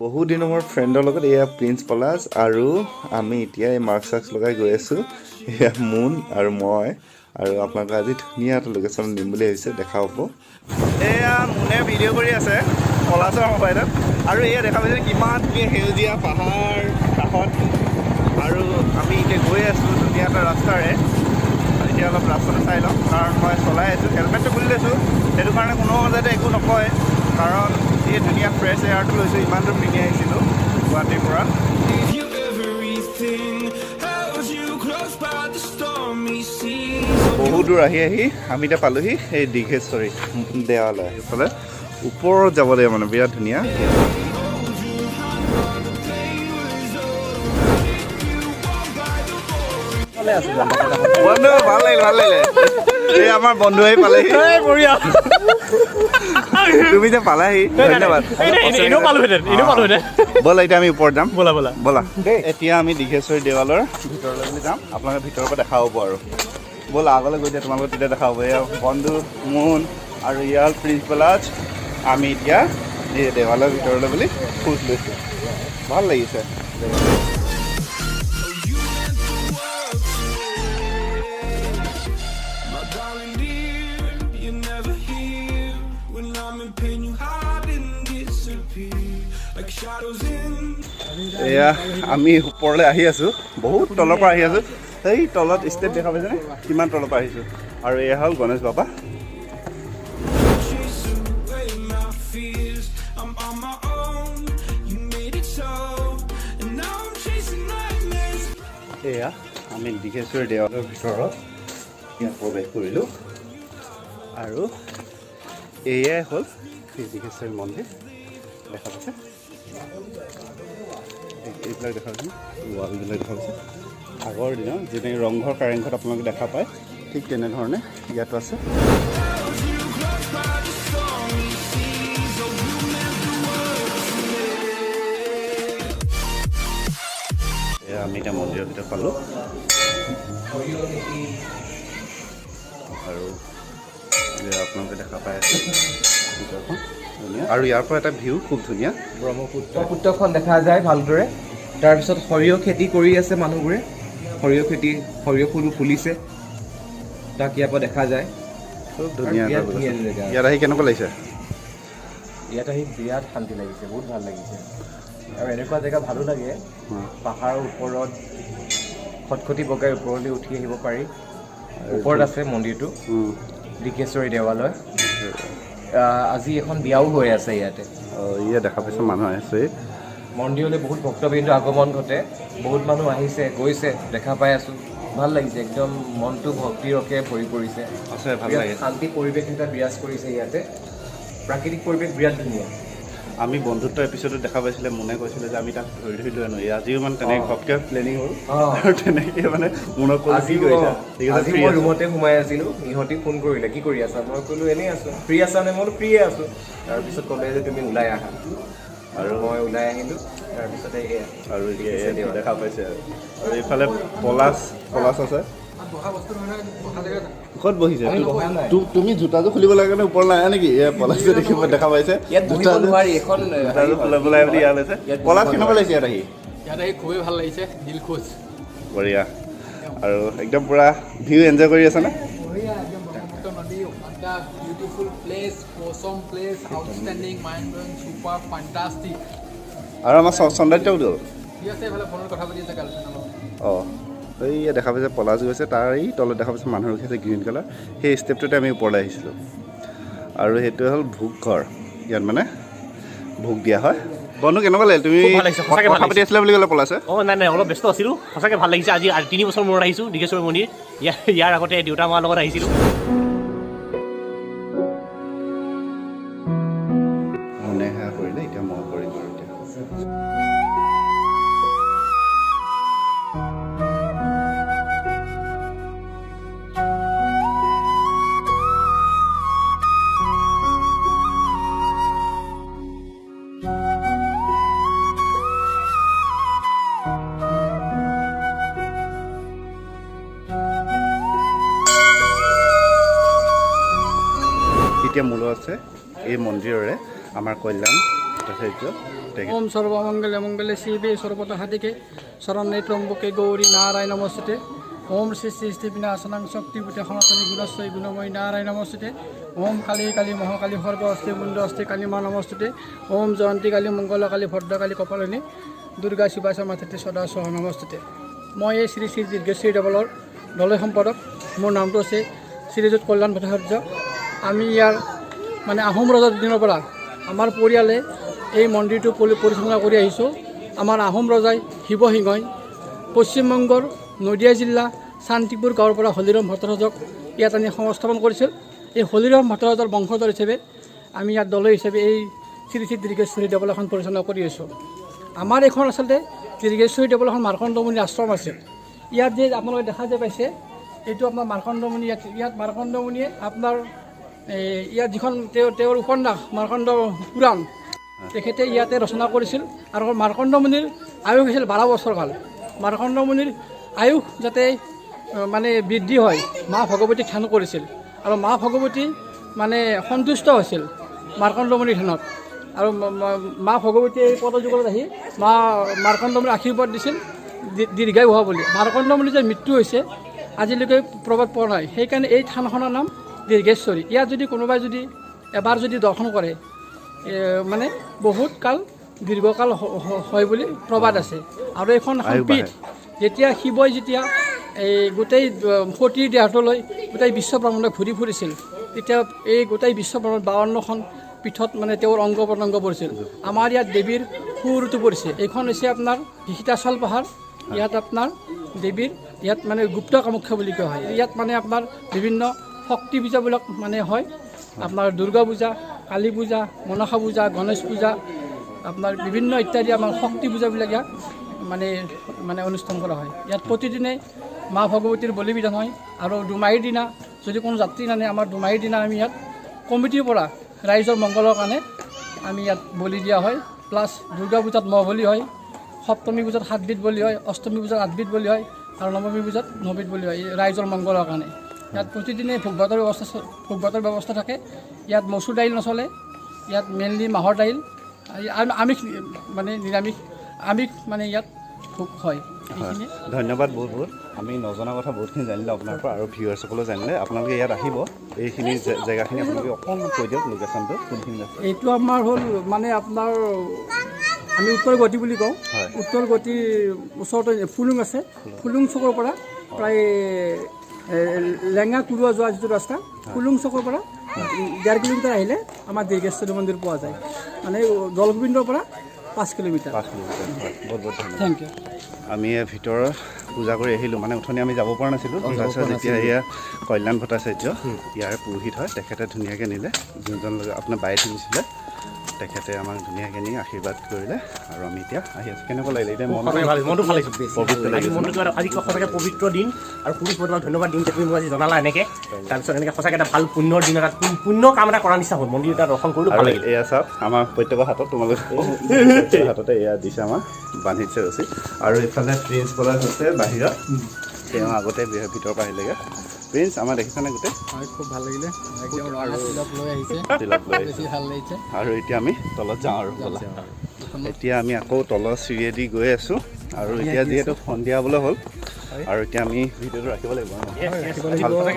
বহু দিনৰ মোৰ ফ্ৰেণ্ডৰ লগত এয়া প্ৰিন্স পলাশ আৰু আমি এতিয়া এই মাৰ্ক চাৰ্কছ লগাই গৈ আছোঁ এয়া মুন আৰু মই আৰু আপোনালোকে আজি ধুনীয়া এটা লোকেশ্যন নিম বুলি ভাবিছে দেখা হ'ব এয়া মুনে ভিডিঅ' কৰি আছে পলাশৰ মোবাইলত আৰু এয়া দেখা পাইছে কিমান ধুনীয়া সেউজীয়া পাহাৰ কাষত আৰু আমি এতিয়া গৈ আছোঁ ধুনীয়া এটা ৰাস্তাৰে এতিয়া অলপ ৰাস্তাটো চাই লওঁ কাৰণ মই চলাই আছোঁ হেলমেটটো খুলি লৈছোঁ সেইটো কাৰণে কোনো যাতে একো নকয় কাৰণ এই ধুনীয়া ফ্ৰেছ এয়াৰটো লৈছোঁ ইমান দূৰ পিন্ধি আহিছিলোঁ গুৱাহাটীৰ পৰা বহু দূৰ আহি আমি এতিয়া পালোহি এই দীঘেশ্বৰী দেৱালয় সেইফালে ওপৰত যাব লাগিব মানে বিৰাট ধুনীয়া বন্ধু ভাল লাগিলে এই আমাৰ বন্ধু আহি পালেহি তুমি যে পালাহি ধন্যবাদ ব'লা এতিয়া আমি ওপৰত যাম ব'লা এতিয়া আমি দীঘেশ্বৰী দেৱালয়ৰ ভিতৰলৈ বুলি যাম আপোনালোকে ভিতৰৰ পৰা দেখা হ'ব আৰু ব'লা আগলৈ গৈ দিয়া তোমালোকক তেতিয়া দেখা হ'ব এয়া বন্ধু মুন আৰু ইয়াৰ প্ৰিন্স পলাশ আমি এতিয়া এই দেৱালয়ৰ ভিতৰলৈ বুলি খোজ লৈছোঁ ভাল লাগিছে এয়া আমি ওপৰলৈ আহি আছোঁ বহুত তলৰ পৰা আহি আছোঁ সেই তলত ষ্টেপ দেখা পাইছেনে কিমান তলৰ পৰা আহিছোঁ আৰু এয়া হ'ল গণেশ বাবা এয়া আমি দীঘেশ্বৰী দেৱালয়ৰ ভিতৰত ইয়াত প্ৰৱেশ কৰিলোঁ আৰু এয়াই হ'ল শ্ৰী দীঘেশ্বৰী মন্দিৰ দেখা পাইছে এইবিলাক দেখা পাইছে ৱালবিলাক দেখা পাইছে আগৰ দিনৰ যেনেকৈ ৰংঘৰ কাৰেংঘৰত আপোনালোকে দেখা পায় ঠিক তেনেধৰণে ইয়াতো আছে এয়া আমি এতিয়া মন্দিৰৰ ভিতৰত পালোঁ আৰু আপোনালোকে দেখা পাই আছে ভিতৰখন আৰু ইয়াৰ পৰা এটা ভিউ খুব ধুনীয়া ব্ৰহ্মপুত্ৰখন দেখা যায় ভালদৰে তাৰপিছত সৰিয়হ খেতি কৰি আছে মানুহবোৰে সৰিয়হ ফুলো ফুলিছে তাক ইয়াৰ পৰা দেখা যায় খুব ধুনীয়া ইয়াত আহি কেনেকুৱা লাগিছে ইয়াত আহি বিৰাট শান্তি লাগিছে বহুত ভাল লাগিছে আৰু এনেকুৱা জেগা ভালো লাগে পাহাৰৰ ওপৰত খটখটি বগাই ওপৰলৈ উঠি আহিব পাৰি ওপৰত আছে মন্দিৰটো দীঘেশ্বৰী দেৱালয় আজি এখন বিয়াও হৈ আছে ইয়াতে ইয়াত দেখা পাইছোঁ মানুহ আহিছে মন্দিৰলৈ বহুত ভক্তবৃন্দ আগমন ঘটে বহুত মানুহ আহিছে গৈছে দেখা পাই আছোঁ ভাল লাগিছে একদম মনটো ভক্তি ৰসে ভৰি পৰিছে ভাল লাগে শান্তি পৰিৱেশ এটা বিৰাজ কৰিছে ইয়াতে প্ৰাকৃতিক পৰিৱেশ বিৰাট ধুনীয়া আমি বন্ধুত্ব এপিছডত দেখা পাইছিলে মনে কৈছিলে যে আমি তাক ধৰি লৈ আনো আজিও মানে তেনেকৈ ঘপকৈ প্লেনিং হ'ল আৰু তেনেকৈ মানে মনত আজি মই ৰুমতে সোমাই আছিলোঁ ইহঁতি ফোন কৰিলে কি কৰি আছা মই ক'লোঁ এনেই আছোঁ ফ্ৰী আছা নে মই ফ্ৰীয়ে আছোঁ তাৰপিছত ক'লে যে তুমি ওলাই আহা আৰু মই ওলাই আহিলোঁ তাৰপিছতে আৰু দেখা পাইছে আৰু এইফালে পলাশ আছে ক'ত বহিছে তুমি জোতাযোৰ খুলিব লাগে নে ওপৰ নাই নেকি পলাশে দেখিব দেখা পাইছে পলাশ কেনেকুৱা লাগিছে ইয়াত আহি খুবেই ভাল লাগিছে দিল খুচ বঢ়িয়া আৰু একদম পুৰা ভিউ এনজয় কৰি আছে নে beautiful place, awesome place, outstanding, mind-blowing, super, fantastic. আৰু আমাৰ সৌন্দৰ্যও গ'ল অঁ এই দেখা পাইছে পলাশ গৈছে তাৰ এই তলত দেখা পাইছে মানুহ ৰখি আছে গ্ৰীণ কালাৰ সেই ষ্টেপটোতে আমি ওপৰলৈ আহিছিলোঁ আৰু সেইটোৱে হ'ল ভোগ ঘৰ ইয়াত মানে ভোগ দিয়া হয় বন্ধু কেনেকুৱা লাগিল তুমি কথা পাতি আছিলা বুলি ক'লে পলাশে অঁ নাই অলপ ব্যস্ত আছিলোঁ সঁচাকৈ ভাল লাগিছে আজি 3 বছৰ মূৰত আহিছোঁ দীঘেশ্বৰী মন্দিৰ ইয়াৰ আগতে দেউতা মাৰ লগত আহিছিলোঁ মনে সেয়া কৰিলে এতিয়া মই কৰিম আৰু এতিয়া এতিয়া মূল আছে এই মন্দিৰৰে আমাৰ কল্যাণ ভট্টাচাৰ্য তেখেত ওম সর্বমঙ্গলে মঙ্গলে শিবে সর্বতঃ শরণ্যে ত্রম্বকে গৌরী নারায়ণ নমস্তুতে ওম শ্রী শ্রী শ্রী বিনাশনাং শক্তিপীঠে সনাতনী গুণশ্রী গুণময়ী নারায়ণ নমস্তুতে ওম কালী কালী মহাকালী সর্ব অস্তি মুণ্ড অস্তি কালী মা নমস্তুতে ওম জয়ন্তী কালী মঙ্গলকালী ভদ্ৰকালী কপালিনী দুৰ্গা শিৱা মাতৃ সদা সহ নমস্তুতে। মই এই শ্ৰী শ্ৰী দীৰ্ঘশ্ৰী দেৱলৰ দলয় সম্পাদক। মোৰ নামটো আছে শ্ৰীযুত কল্যাণ ভট্টাচাৰ্য। আমি ইয়াৰ মানে আহোম ৰজাৰ দিনৰ পৰা আমাৰ পৰিয়ালে এই মন্দিৰটো পৰিচালনা কৰি আহিছোঁ। আমাৰ আহোম ৰজাই শিৱসিংহই পশ্চিমবংগৰ নদিয়া জিলা শান্তিপুৰ গাঁৱৰ পৰা হলিৰাম ভট্টাচাৰ্যক ইয়াত আনি সংস্থাপন কৰিছিল। এই হলিৰাম ভট্টাচাৰ্যৰ বংশধৰ হিচাপে আমি ইয়াত দলয় হিচাপে এই শ্ৰী শ্ৰী দীৰ্ঘেশ্বৰী দেৱল এখন পৰিচালনা কৰি আছোঁ। আমাৰ এইখন আচলতে দীৰ্ঘেশ্বৰী দেৱল এখন মাৰ্কণ্ডমুনি আশ্ৰম আছিল। ইয়াত যে আপোনালোকে দেখা যে পাইছে এইটো আপোনাৰ মাৰ্কণ্ডমুনি। ইয়াত মাৰ্কণ্ডমুনিয়ে আপোনাৰ ইয়াত যিখন তেওঁৰ উপন্যাস মাৰ্কণ্ড পুৰাণ তেখেতে ইয়াতে ৰচনা কৰিছিল। আৰু মাৰ্কণ্ডমুনিৰ আয়ুস আছিল 12 বছৰ কাল। মাৰ্কণ্ডমুনিৰ আয়ুস যাতে মানে বৃদ্ধি হয় মা ভগৱতীক ধ্যান কৰিছিল আৰু মা ভগৱতী মানে সন্তুষ্ট হৈছিল মাৰ্কণ্ডমুনিৰ ধ্যানত। আৰু মা ভগৱতীয়ে এই পদযুগলত আহি মাৰ্কণ্ডমুনিৰ আশীৰ্বাদ দিছিল দীৰ্ঘায়ু হোৱা বুলি। মাৰ্কণ্ডমুনিৰ যে মৃত্যু হৈছে আজিলৈকে প্ৰবাদ পোৱা নাই। সেইকাৰণে এই থানখনৰ নাম দীৰ্ঘেশ্বৰী। ইয়াত যদি কোনোবাই যদি এবাৰ যদি দৰ্শন কৰে মানে বহুত কাল দীৰ্ঘকাল হয় বুলি প্ৰবাদ আছে। আৰু এইখন পীঠ যেতিয়া শিৱই যেতিয়া এই গোটেই সতীৰ দেহটোলৈ গোটেই বিশ্ব ব্ৰহ্মাণ্ড ঘূৰি ফুৰিছিল তেতিয়া এই গোটেই বিশ্ব ব্ৰহ্মাণ্ড 52খন পীঠত মানে তেওঁৰ অংগ প্ৰত্যংগ পৰিছিল। আমাৰ ইয়াত দেৱীৰ সুৰটো পৰিছে। এইখন হৈছে আপোনাৰ হিতাচল পাহাৰ। ইয়াত আপোনাৰ দেৱীৰ ইয়াত মানে গুপ্ত কামাখ্যা বুলি কোৱা হয়। ইয়াত মানে আপোনাৰ বিভিন্ন শক্তি পূজাবিলাক মানে হয়। আপোনাৰ দুৰ্গা পূজা, কালী পূজা, মনসা পূজা, গণেশ পূজা, আপোনাৰ বিভিন্ন ইত্যাদি আমাৰ শক্তি পূজাবিলাক ইয়াত মানে অনুষ্ঠান কৰা হয়। ইয়াত প্ৰতিদিনে মা ভগৱতীৰ বলি বিধান হয়। আৰু দুমাহীৰ দিনা যদি কোনো যাত্ৰী নানে আমাৰ দুমাহীৰ দিনা আমি ইয়াত কমিটিৰ পৰা ৰাইজৰ মংগলৰ কাৰণে আমি ইয়াত বলি দিয়া হয়। প্লাছ দুৰ্গা পূজাত মহ বলি হয়, সপ্তমী পূজাত 7 বিধ বলি হয়, অষ্টমী পূজাত 8 বিধ বলি হয় আৰু নৱমী পূজাত 9 বিধ বলি হয় ৰাইজৰ মংগলৰ কাৰণে। ইয়াত প্ৰতিদিনে ভোগ ভাতৰ ব্যৱস্থা থাকে। ইয়াত মচুৰ দাইল নচলে। ইয়াত মেইনলি মাহৰ দাইল, আমিষ মানে নিৰামিষ আমিষ মানে ইয়াত ভোগ হয়। ধন্যবাদ বহুত বহুত। আমি নজনা কথা বহুতখিনি জানিলোঁ আপোনাৰ পৰা আৰু ভিউৱাৰ্ছসকলেও জানিলে। আপোনালোকে ইয়াত আহিব এইখিনি জেগাখিনি আপোনালোকে অকণমান কৈ দিয়ক লোকেশ্যনটো কোনখিনি আছে। এইটো আমাৰ হ'ল মানে আপোনাৰ আমি উত্তৰ গুৱাহাটী বুলি কওঁ। উত্তৰ গুৱাহাটীৰ ওচৰতে ফুলুং আছে। ফুলুং চকৰ পৰা প্ৰায় লেঙা কুৰুৱা যোৱা যিটো ৰাস্তা ফুলুং চকৰ পৰা 1.5 কিলোমিটাৰ আহিলে আমাৰ দীৰ্ঘেশ্বৰী মন্দিৰ পোৱা যায়। মানে জলগোবিন্দৰ পৰা 5 কিলোমিটাৰ। বহুত বহুত ধন্যবাদ। Thank you. আমি ভিতৰত পূজা কৰি আহিলোঁ। মানে উঠনি আমি যাব পৰা নাছিলোঁ। তাৰপিছত যেতিয়া এয়া কল্যাণ ভট্টাচাৰ্য ইয়াৰ পুৰোহিত হয় তেখেতে ধুনীয়াকৈ নিলে। যোনজন আপোনাৰ বাইক নিছিলে তেখেতে আমাক ধুনীয়াকৈ নি আশীৰ্বাদ কৰিলে আৰু আমি এতিয়া আহি আছোঁ। কেনেকুৱা লাগিলে এতিয়া? মনটো ভাল লাগিছে। পবিত্ৰ লাগিছে। মনটো আজি সঁচাকৈ পবিত্ৰ দিন আৰু পুৰুষ মই তোমাক ধন্যবাদ দিম যে তুমি মোক আজি জনালা এনেকৈ। তাৰপিছত এনেকৈ সঁচাকৈ এটা ভাল পুণ্যৰ দিন, এটা পুণ্য কাম এটা কৰা নিচিনা হ'ল। মন্দিৰ এটা দৰ্শন কৰিলোঁ, ভাল লাগিল। এয়া চাওক আমাৰ প্ৰত্যেকৰ হাতত তোমালোকে হাততে এয়া দিছে আমাৰ বান্ধিছে ৰচি। আৰু ইফালে প্ৰিন্স পলাশ আছে বাহিৰত। তেওঁ আগতে ভিতৰৰ পৰা আহিলেগৈ। প্ৰিন্স আমাৰ দেখিছেনে গোটেই? খুব ভাল লাগিলে। লৈ আহিছে বেছি ভাল লাগিছে। আৰু এতিয়া আমি তলত যাওঁ আৰু এতিয়া আমি আকৌ তলৰ চিৰিয়েদি গৈ আছোঁ। আৰু এতিয়া যিহেতু সন্ধিয়া হ'বলৈ হ'ল আৰু এতিয়া আমি ভিডিঅ'টো ৰাখিব লাগিব।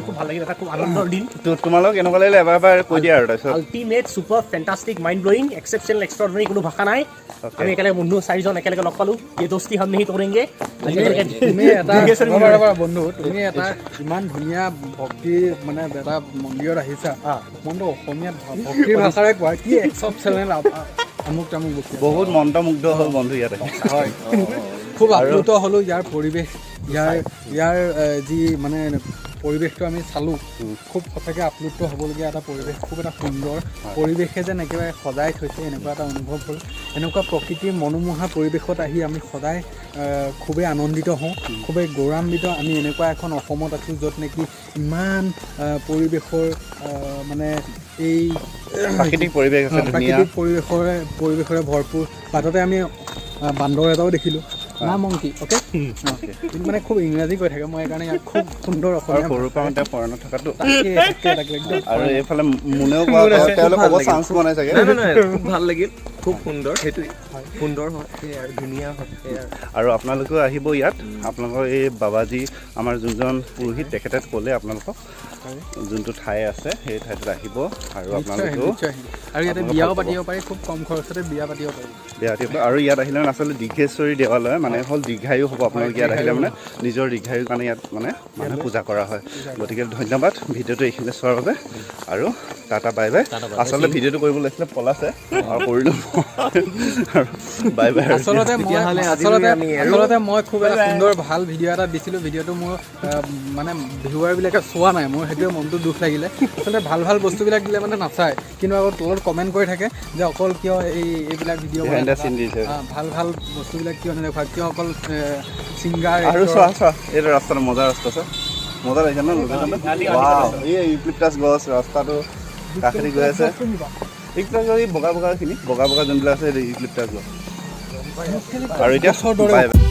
খুব ভাল লাগিল, এটা খুব আনন্দৰ দিন। তোমালোক কেনেকুৱা লাগিলে এবাৰ কৈ দিয়া আৰু তাৰপিছত। Ultimate super fantastic mind blowing exceptional extraordinary, কোনো ভাষা নাই। আমি একেলগে বন্ধু 4জন একেলগে লগ পালোঁ। এই দোস্তি হম নেহি তোৰেংগে। তুমি এটা বন্ধু, তুমি এটা ইমান ধুনীয়া ভক্তি মানে এটা মন্দিৰত আহিছা। মনটো অসমীয়াত ভক্তিৰ ভাষাৰে কোৱা কি এক্সেপশ্যনেল আমুক তামুক বস্তু। বহুত মন্ত্ৰমুগ্ধ হ'ল বন্ধু ইয়াতে। হয়, খুব আপ্লুত হ'লোঁ ইয়াৰ পৰিৱেশ, ইয়াৰ যি মানে পৰিৱেশটো আমি চালোঁ। খুব সঁচাকৈ আপ্লুত হ'বলগীয়া এটা পৰিৱেশ, খুব এটা সুন্দৰ পৰিৱেশে যেন একেবাৰে সজাই থৈছে এনেকুৱা এটা অনুভৱ হ'ল। এনেকুৱা প্ৰকৃতিৰ মনোমোহা পৰিৱেশত আহি আমি সদায় খুবেই আনন্দিত হওঁ, খুবেই গৌৰৱান্বিত। আমি এনেকুৱা এখন অসমত আছোঁ য'ত নেকি ইমান পৰিৱেশৰ মানে এই প্ৰাকৃতিক পৰিৱেশ আছে, প্ৰাকৃতিক পৰিৱেশৰে ভৰপূৰ। বাটতে আমি বান্দৰ এটাও দেখিলোঁ, না মংকি। অ'কে, মানে খুব ইংৰাজী কৈ থাকে, মই সেইকাৰণে ইয়াত খুব সুন্দৰ অসমীয়া সৰুৰ পৰা এতিয়া ফৰেনত থকাটো। তাকে আৰু এইফালে মুনেও ক'ব চান্স বনাই চাগে। খুব ভাল লাগিল। খুব সুন্দৰ সেইটোৱে সুন্দৰ হয় সেয়াই আৰু ধুনীয়া হয় সেয়াই আৰু আপোনালোকেও আহিব ইয়াত আপোনালোকৰ এই বাবাজী আমাৰ যোনজন পুৰোহিত তেখেতে ক'লে আপোনালোকক যোনটো ঠাই আছে সেই ঠাইটোত আহিব আৰু আপোনালোকেও নিশ্চয় আহিম। আৰু ইয়াতে বিয়াও পাতিব পাৰি, খুব কম খৰচতে বিয়া পাতিব পাৰি। আৰু ইয়াত আহিলে মানে আচলতে দীঘেশ্বৰী দেৱালয় মানে হ'ল দীৰ্ঘায়ু হ'ব আপোনালোকে ইয়াত আহিলে মানে নিজৰ দীৰ্ঘায়ুৰ কাৰণে ইয়াত মানে মানুহে পূজা কৰা হয়। গতিকে ধন্যবাদ ভিডিঅ'টো এইখিনি চোৱাৰ বাবে আৰু টাটা বাই বাই। আচলতে ভিডিঅ'টো কৰিব লাগিছিলে পলাছে আৰু কৰিলোঁ আৰু বাই বাই। আচলতে মই খুব এটা সুন্দৰ ভাল ভিডিঅ' এটা দিছিলোঁ। ভিডিঅ'টো মোৰ মানে ভিউৱাৰবিলাকে চোৱা নাই, মোৰ সেইটোৱে মনটো দুখ লাগিলে। আচলতে ভাল ভাল বস্তুবিলাক দিলে মানে নাচায়, কিন্তু আকৌ তলত কমেণ্ট কৰি থাকে যে অকল কিয় এইবিলাক ভিডিঅ' ভাল ভাল বস্তুবিলাক কিয় নেদেখুৱায়, কিয় অকল ছিংগাৰ আৰু চোৱা এইটো ৰাস্তাটো মজা ৰাস্তা আছে, মজা লাগিছে ন লোকেশ্যনটো। এই ইউক্লিপটাছ গছ ৰাস্তাটো কাষেদি গৈ আছে। ইউক্লিপটাছ গছ বগা বগাখিনি বগা যোনবিলাক আছে ইউক্লিপটাছ গছ। আৰু এতিয়া বাই বাই।